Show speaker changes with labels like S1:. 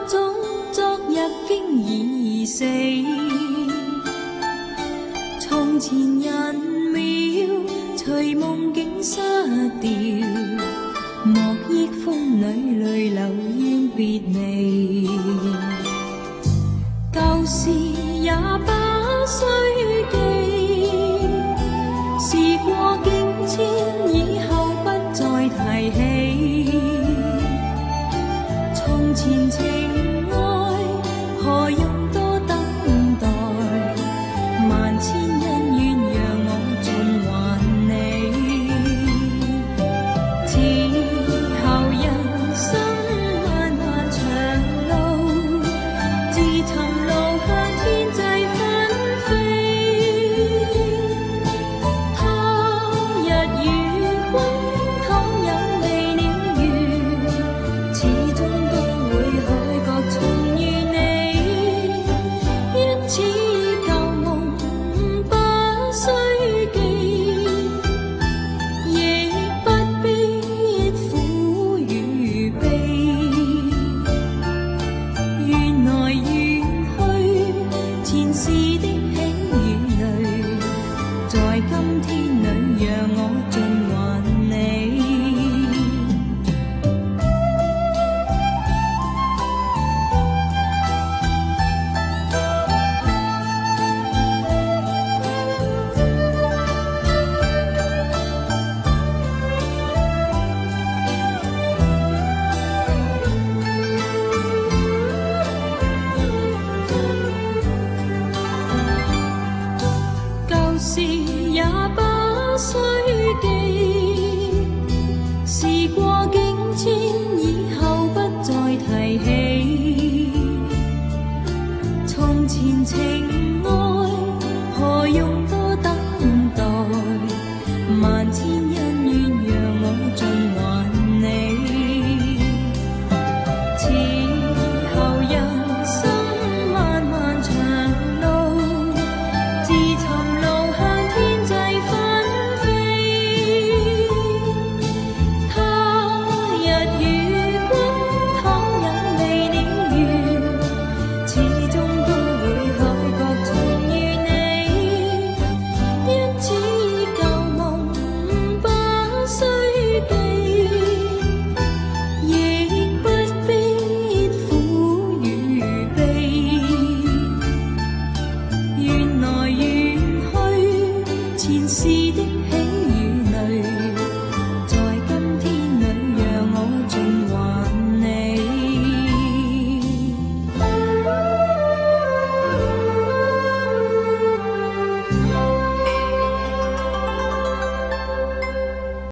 S1: 種昨日經已死，從前人秒隨夢境失掉，莫憶風裏淚流怨別離，舊事也不需記，事過境遷以後不再提起，從前情愛何用多等待，萬千恩怨讓我盡還你，此後人生漫漫長路，自尋路向天際紛飛，他日與君倘有未了緣，始終都會海角重遇你，因此舊夢不需記，亦不必苦與悲，緣來緣去，前世的喜與淚，在今天裏讓我盡還你。舊事也不需記，事過境遷以後不再提起，從前情